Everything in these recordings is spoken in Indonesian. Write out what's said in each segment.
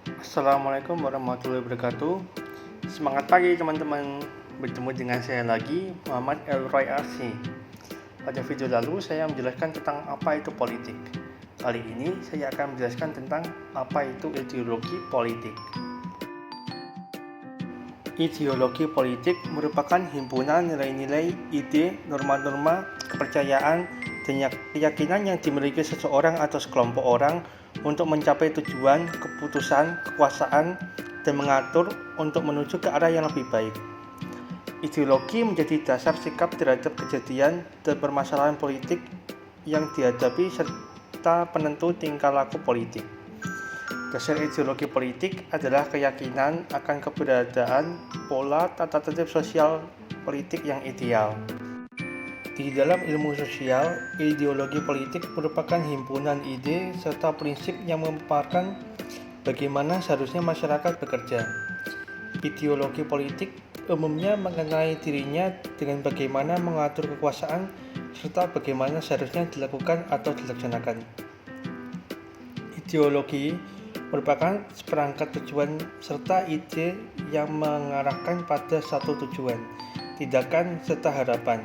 Assalamualaikum warahmatullahi wabarakatuh. Semangat pagi teman-teman. Bertemu dengan saya lagi, Muhammad Elroy Arsi. Pada video lalu saya menjelaskan tentang apa itu politik. Kali ini saya akan menjelaskan tentang apa itu ideologi politik. Ideologi politik merupakan himpunan nilai-nilai, ide, norma-norma, kepercayaan, dan keyakinan yang dimiliki seseorang atau sekelompok orang untuk mencapai tujuan, keputusan, kekuasaan, dan mengatur untuk menuju ke arah yang lebih baik. Ideologi menjadi dasar sikap terhadap kejadian dan permasalahan politik yang dihadapi serta penentu tingkah laku politik. Dasar ideologi politik adalah keyakinan akan keberadaan pola tata tertib sosial politik yang ideal. Di dalam ilmu sosial, ideologi politik merupakan himpunan ide serta prinsip yang memaparkan bagaimana seharusnya masyarakat bekerja. Ideologi politik umumnya mengenai dirinya dengan bagaimana mengatur kekuasaan serta bagaimana seharusnya dilakukan atau dilaksanakan. Ideologi merupakan seperangkat tujuan serta ide yang mengarahkan pada satu tujuan, tindakan, serta harapan.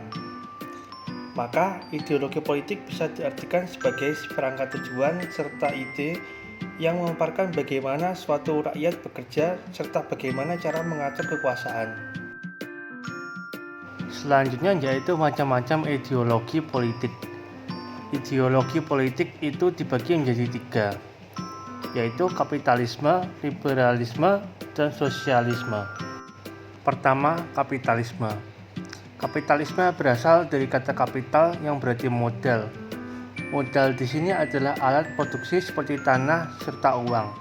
Maka, ideologi politik bisa diartikan sebagai seperangkat tujuan serta ide yang memaparkan bagaimana suatu rakyat bekerja serta bagaimana cara mengatur kekuasaan. Selanjutnya yaitu macam-macam ideologi politik. Ideologi politik itu dibagi menjadi tiga, yaitu kapitalisme, liberalisme, dan sosialisme. Pertama, kapitalisme. Kapitalisme berasal dari kata kapital yang berarti modal. Modal di sini adalah alat produksi seperti tanah serta uang.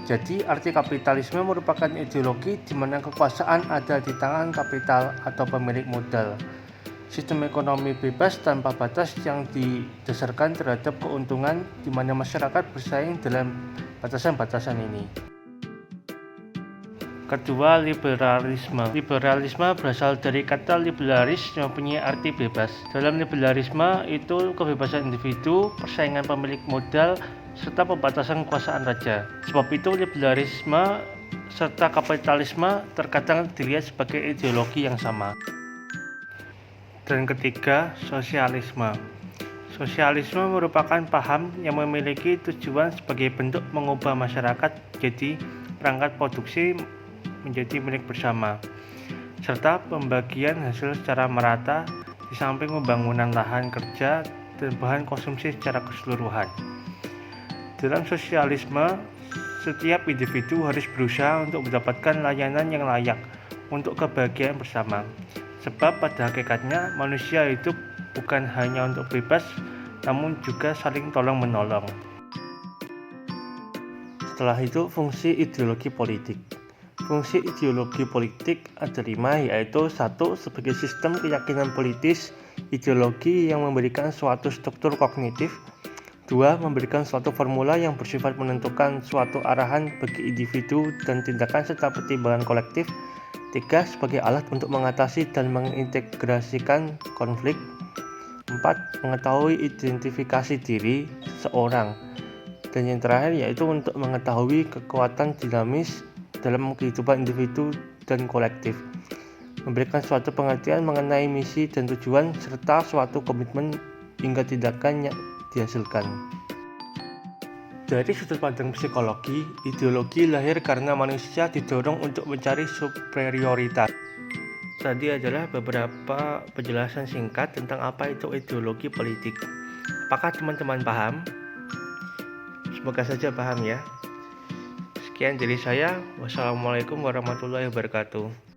Jadi, arti kapitalisme merupakan ideologi di mana kekuasaan ada di tangan kapital atau pemilik modal. Sistem ekonomi bebas tanpa batas yang didasarkan terhadap keuntungan di mana masyarakat bersaing dalam batasan-batasan ini. Kedua, liberalisme. Liberalisme berasal dari kata liberalis yang mempunyai arti bebas. Dalam liberalisme itu kebebasan individu, persaingan pemilik modal, serta pembatasan kekuasaan raja. Sebab itu liberalisme serta kapitalisme terkadang dilihat sebagai ideologi yang sama. Dan ketiga, sosialisme. Sosialisme merupakan paham yang memiliki tujuan sebagai bentuk mengubah masyarakat jadi perangkat produksi menjadi milik bersama, serta pembagian hasil secara merata di samping pembangunan lahan kerja dan bahan konsumsi secara keseluruhan. Dalam sosialisme, setiap individu harus berusaha untuk mendapatkan layanan yang layak untuk kebahagiaan bersama. Sebab pada hakikatnya manusia hidup bukan hanya untuk bebas, namun juga saling tolong-menolong. Setelah itu, fungsi ideologi politik. Fungsi ideologi politik ada 5, yaitu 1. Sebagai sistem keyakinan politis, ideologi yang memberikan suatu struktur kognitif. 2. Memberikan suatu formula yang bersifat menentukan suatu arahan bagi individu dan tindakan serta pertimbangan kolektif. 3. Sebagai alat untuk mengatasi dan mengintegrasikan konflik. 4. Mengetahui identifikasi diri seseorang. Dan yang terakhir yaitu untuk mengetahui kekuatan dinamis dalam kehidupan individu dan kolektif. Memberikan suatu pengertian mengenai misi dan tujuan serta suatu komitmen hingga tindakan yang dihasilkan. Dari sudut pandang psikologi, ideologi lahir karena manusia didorong untuk mencari superioritas. Tadi adalah beberapa penjelasan singkat tentang apa itu ideologi politik. Apakah teman-teman paham? Semoga saja paham ya. Sekian dari saya. Wassalamualaikum warahmatullahi wabarakatuh.